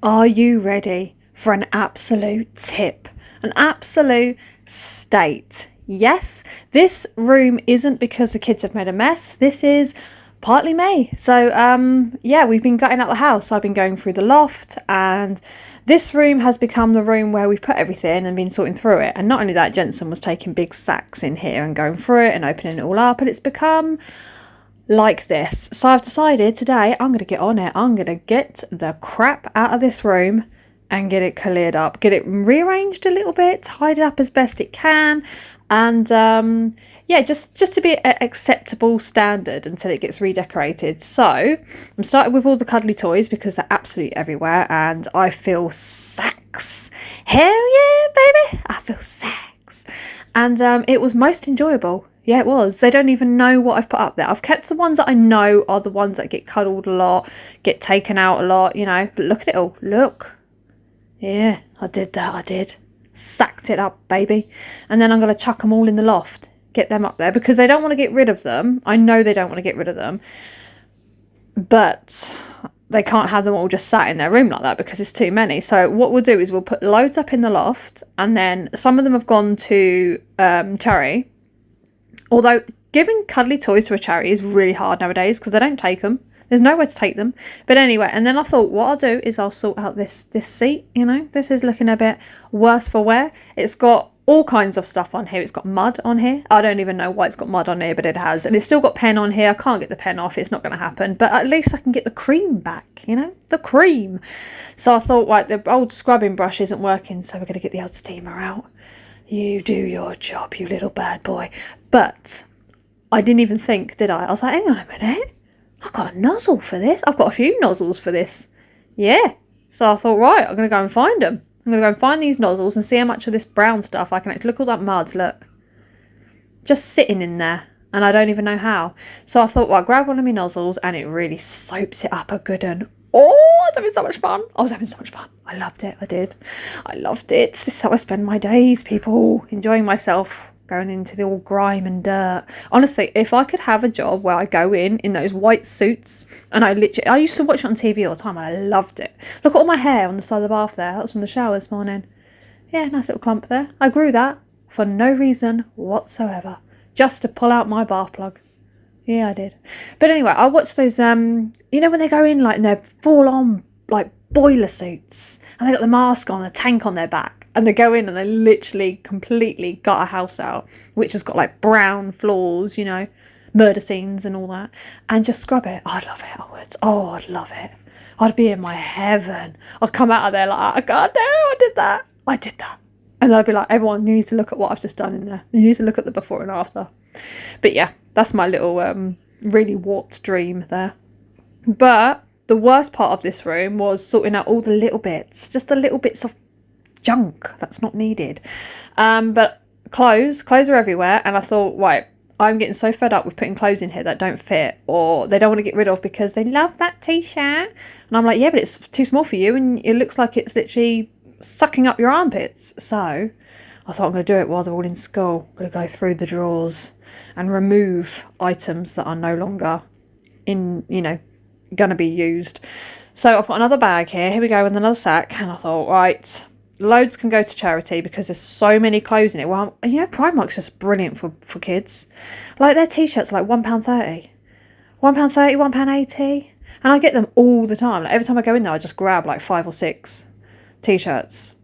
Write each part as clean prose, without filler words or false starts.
Are you ready for an absolute tip? An absolute state. Yes, this room isn't because the kids have made a mess. This is partly me. So, yeah, we've been gutting out the house. I've been going through the loft, and this room has become the room where we put everything and been sorting through it. And not only that, Jensen was taking big sacks in here and going through it and opening it all up, and it's become like this. So I've decided today I'm going to get on it. I'm going to get the crap out of this room and get it cleared up, get it rearranged a little bit, tidied up as best it can, and yeah, just to be an acceptable standard until it gets redecorated. So I'm starting with all the cuddly toys because they're absolutely everywhere, and I feel sex. Hell yeah, baby, I feel sex. And it was most enjoyable. Yeah, it was. They don't even know what I've put up there. I've kept the ones that I know are the ones that get cuddled a lot, get taken out a lot, you know. But look at it all. Look. Yeah, I did that. I did. Sacked it up, baby. And then I'm going to chuck them all in the loft. Get them up there because they don't want to get rid of them. I know they don't want to get rid of them. But they can't have them all just sat in their room like that because it's too many. So what we'll do is we'll put loads up in the loft. And then some of them have gone to charity. Although giving cuddly toys to a charity is really hard nowadays because they don't take them. There's nowhere to take them. But anyway, and then I thought what I'll do is I'll sort out this seat, you know. This is looking a bit worse for wear. It's got all kinds of stuff on here. It's got mud on here. I don't even know why it's got mud on here, but it has. And it's still got pen on here. I can't get the pen off. It's not going to happen. But at least I can get the cream back, you know. The cream. So I thought, right, the old scrubbing brush isn't working, so we're going to get the old steamer out. You do your job, you little bad boy. But I didn't even think, did I? I was like, hang on a minute. I've got a nozzle for this. I've got a few nozzles for this. Yeah. So I thought, right, I'm going to go and find them. I'm going to go and find these nozzles and see how much of this brown stuff I can actually... Look, all that mud, look. Just sitting in there. And I don't even know how. So I thought, well, I'll grab one of my nozzles and it really soaps it up a good one. Oh, I was having so much fun. I was having so much fun. I loved it. I did. I loved it. This is how I spend my days, people. Enjoying myself. Going into the all grime and dirt. Honestly, if I could have a job where I go in those white suits and I used to watch it on TV all the time and I loved it. Look at all my hair on the side of the bath there. That was from the shower this morning. Yeah, nice little clump there. I grew that for no reason whatsoever. Just to pull out my bath plug. Yeah, I did. But anyway, I watched those, you know when they go in like in their full on like boiler suits and they got the mask on, a tank on their back. And they go in and they literally completely gut a house out, which has got like brown floors, you know, murder scenes and all that, and just scrub it. I'd love it, I would. Oh, I'd love it. I'd be in my heaven. I'd come out of there like, I can't do, I did that. I did that. And I'd be like, everyone, you need to look at what I've just done in there. You need to look at the before and after. But yeah, that's my little really warped dream there. But the worst part of this room was sorting out all the little bits, just the little bits of junk that's not needed. But clothes are everywhere, and I thought, right, I'm getting so fed up with putting clothes in here that don't fit or they don't want to get rid of because they love that t-shirt. And I'm like, yeah, but it's too small for you and it looks like it's literally sucking up your armpits. So I thought I'm going to do it while they're all in school. I'm going to go through the drawers and remove items that are no longer in, you know, going to be used. So I've got another bag here we go, with another sack, and I thought, right, loads can go to charity because there's so many clothes in it. Well, you know, Primark's just brilliant for kids. Like their t-shirts are like £1.30. £1.30, £1.80. And I get them all the time. Like every time I go in there, I just grab like 5 or 6 t-shirts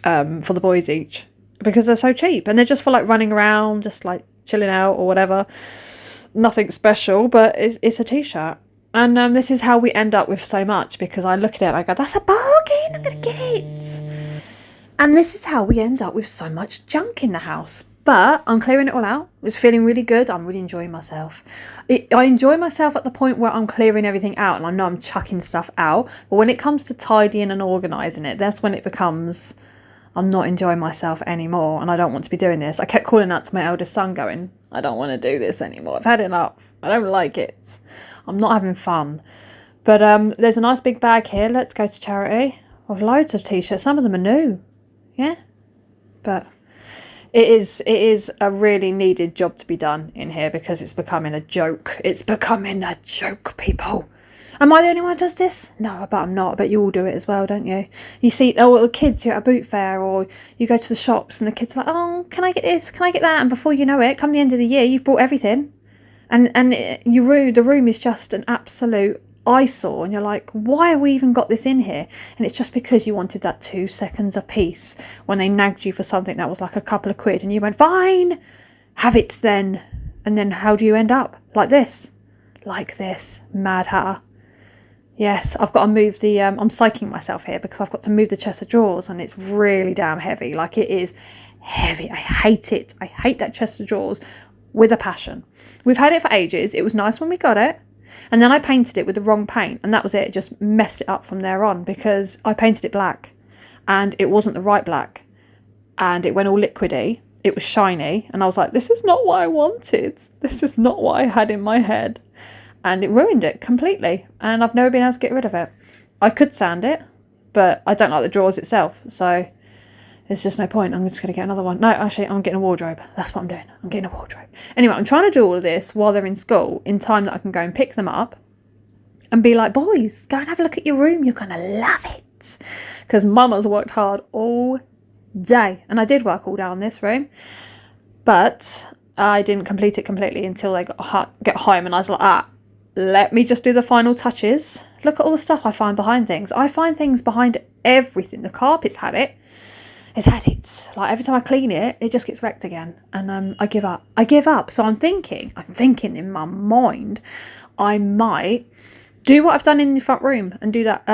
for the boys each. Because they're so cheap. And they're just for like running around, just like chilling out or whatever. Nothing special, but it's a t-shirt. And this is how we end up with so much, because I look at it and I go, that's a bargain, I'm going to get it. And this is how we end up with so much junk in the house. But I'm clearing it all out. It's feeling really good. I'm really enjoying myself. I enjoy myself at the point where I'm clearing everything out and I know I'm chucking stuff out. But when it comes to tidying and organising it, that's when it becomes, I'm not enjoying myself anymore and I don't want to be doing this. I kept calling out to my eldest son going, I don't want to do this anymore. I've had enough. I don't like it. I'm not having fun. But there's a nice big bag here. Let's go to charity. With loads of t-shirts. Some of them are new. Yeah. But it is a really needed job to be done in here because it's becoming a joke. It's becoming a joke, people. Am I the only one who does this? No, I bet I'm not. I bet you all do it as well, don't you? You see, the kids, you're at a boot fair, or you go to the shops and the kids are like, oh, can I get this? Can I get that? And before you know it, come the end of the year, you've bought everything. And the room is just an absolute eyesore. And you're like, why have we even got this in here? And it's just because you wanted that 2 seconds of peace when they nagged you for something that was like a couple of quid. And you went, fine, have it then. And then how do you end up? Like this. Like this. Mad Hatter. Yes, I've got to move the, I'm psyching myself here because I've got to move the chest of drawers and it's really damn heavy. Like it is heavy. I hate it. I hate that chest of drawers with a passion. We've had it for ages. It was nice when we got it. And then I painted it with the wrong paint and that was it. It just messed it up from there on because I painted it black and it wasn't the right black and it went all liquidy. It was shiny and I was like, this is not what I wanted. This is not what I had in my head. And it ruined it completely. And I've never been able to get rid of it. I could sand it, but I don't like the drawers itself. So there's just no point. I'm just going to get another one. No, actually, I'm getting a wardrobe. That's what I'm doing. I'm getting a wardrobe. Anyway, I'm trying to do all of this while they're in school in time that I can go and pick them up and be like, boys, go and have a look at your room. You're going to love it. Because Mama's worked hard all day. And I did work all day on this room. But I didn't complete it completely until they get home. And I was like, let me just do the final touches. Look at all the stuff I find behind things. I find things behind everything. The carpet's had it. It's had it. Like every time I clean it, it just gets wrecked again. And I give up. I give up. So I'm thinking in my mind, I might do what I've done in the front room and do that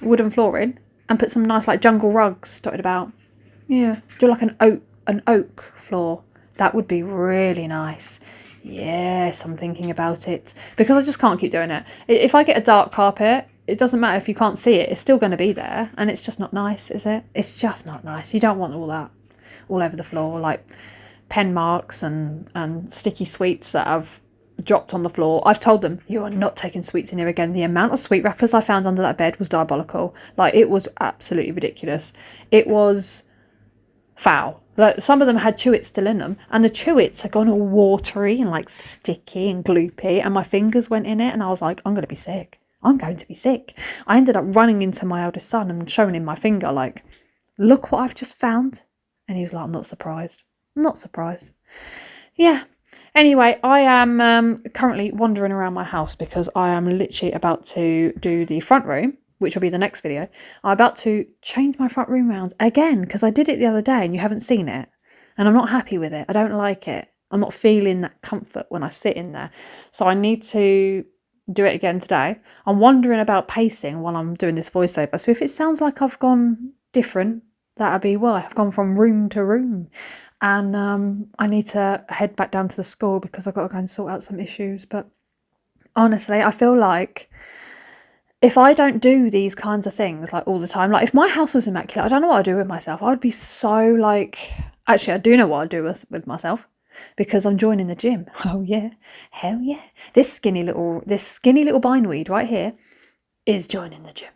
wooden flooring and put some nice like jungle rugs dotted about. Yeah. Do like an oak floor. That would be really nice. Yes, I'm thinking about it because I just can't keep doing it. If I get a dark carpet, it doesn't matter if you can't see it. It's still going to be there and it's just not nice, is it? It's just not nice. You don't want all that all over the floor, like pen marks and sticky sweets that have dropped on the floor. I've told them, you are not taking sweets in here again. The amount of sweet wrappers I found under that bed was diabolical. Like it was absolutely ridiculous. It was foul. Like some of them had chewits still in them and the chewits had gone all watery and like sticky and gloopy and my fingers went in it and I was like, I'm going to be sick. I'm going to be sick. I ended up running into my eldest son and showing him my finger like, look what I've just found. And he was like, I'm not surprised. I'm not surprised. Yeah. Anyway, I am currently wandering around my house because I am literally about to do the front room, which will be the next video. I'm about to change my front room round again because I did it the other day and you haven't seen it. And I'm not happy with it. I don't like it. I'm not feeling that comfort when I sit in there. So I need to do it again today. I'm wondering about pacing while I'm doing this voiceover. So if it sounds like I've gone different, that'll be why. I've gone from room to room. And I need to head back down to the school because I've got to go and sort out some issues. But honestly, I feel like if I don't do these kinds of things like all the time, like if my house was immaculate, I don't know what I'd do with myself. I would be so like, actually I do know what I'd do with myself because I'm joining the gym. Oh yeah, hell yeah. This skinny little bindweed right here is joining the gym.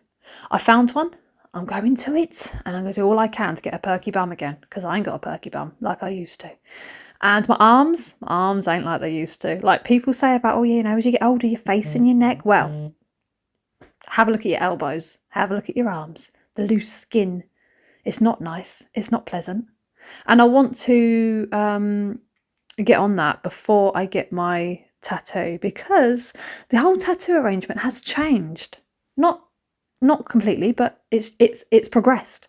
I found one. I'm going to it and I'm going to do all I can to get a perky bum again because I ain't got a perky bum like I used to. And my arms ain't like they used to. Like people say about, oh yeah, you know, as you get older, your face and your neck. Well, have a look at your elbows. Have a look at your arms. The loose skin. It's not nice. It's not pleasant. And I want to get on that before I get my tattoo because the whole tattoo arrangement has changed. Not completely, but it's progressed.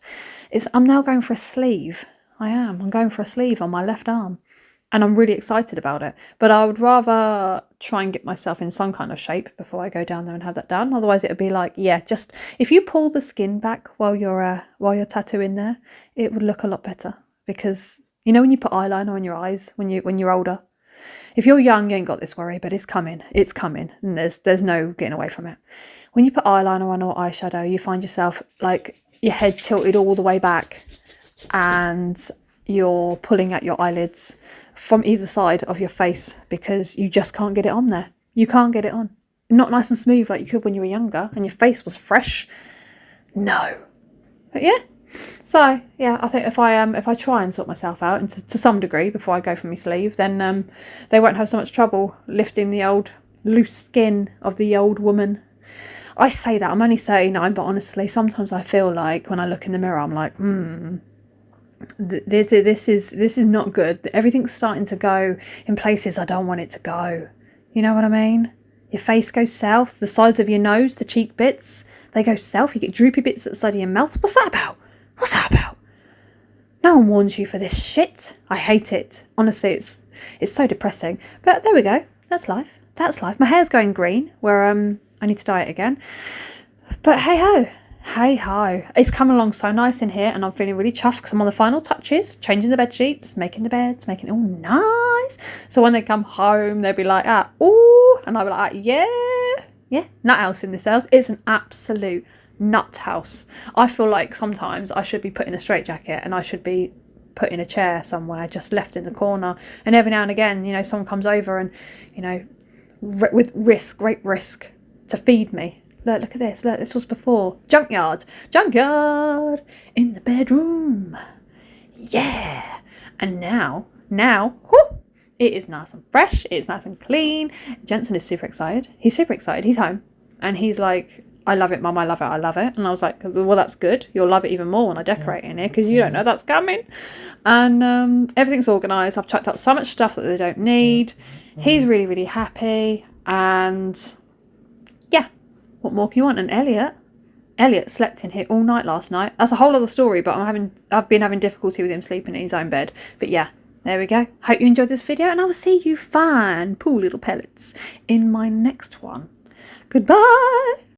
I'm now going for a sleeve. I'm going for a sleeve on my left arm. And I'm really excited about it. But I would rather try and get myself in some kind of shape before I go down there and have that done. Otherwise it would be like, yeah, just if you pull the skin back while you're tattooing there, it would look a lot better. Because you know when you put eyeliner on your eyes when you're older? If you're young, you ain't got this worry, but it's coming. It's coming. And there's no getting away from it. When you put eyeliner on or eyeshadow, you find yourself like your head tilted all the way back and you're pulling at your eyelids from either side of your face because you just can't get it on there. You can't get it on. Not nice and smooth like you could when you were younger and your face was fresh. No. But yeah. So yeah, I think if I try and sort myself out and to some degree before I go for my sleeve, then they won't have so much trouble lifting the old loose skin of the old woman I say that, I'm only 39, but honestly, sometimes I feel like when I look in the mirror, I'm like, this is not good. Everything's starting to go in places I don't want it to go. You know what I mean? Your face goes south, the sides of your nose, the cheek bits, they go south. You get droopy bits at the side of your mouth. What's that about? What's that about? No one warns you for this shit. I hate it. Honestly, it's so depressing. But there we go. That's life. That's life. My hair's going green where I need to dye it again. But hey ho. Hey ho. It's coming along so nice in here and I'm feeling really chuffed because I'm on the final touches, changing the bed sheets, making the beds, making it all nice. So when they come home, they'll be like, ooh, and I'll be like, yeah, nut house in this house. It's an absolute nut house. I feel like sometimes I should be put in a straitjacket and I should be put in a chair somewhere, just left in the corner. And every now and again, you know, someone comes over and, you know, with great risk to feed me. Look at this. Look, this was before. Junkyard in the bedroom. Yeah. And now, whoo, it is nice and fresh. It's nice and clean. Jensen is super excited. He's super excited. He's home. And he's like, I love it, Mum. I love it. I love it. And I was like, well, that's good. You'll love it even more when I decorate in here because you don't know that's coming. And everything's organised. I've chucked out so much stuff that they don't need. He's really, really happy. And yeah, what more can you want? And Elliot slept in here all night last night. That's a whole other story, but I've been having difficulty with him sleeping in his own bed. But yeah, there we go. Hope you enjoyed this video and I will see you fine, poor little pellets, in my next one. Goodbye.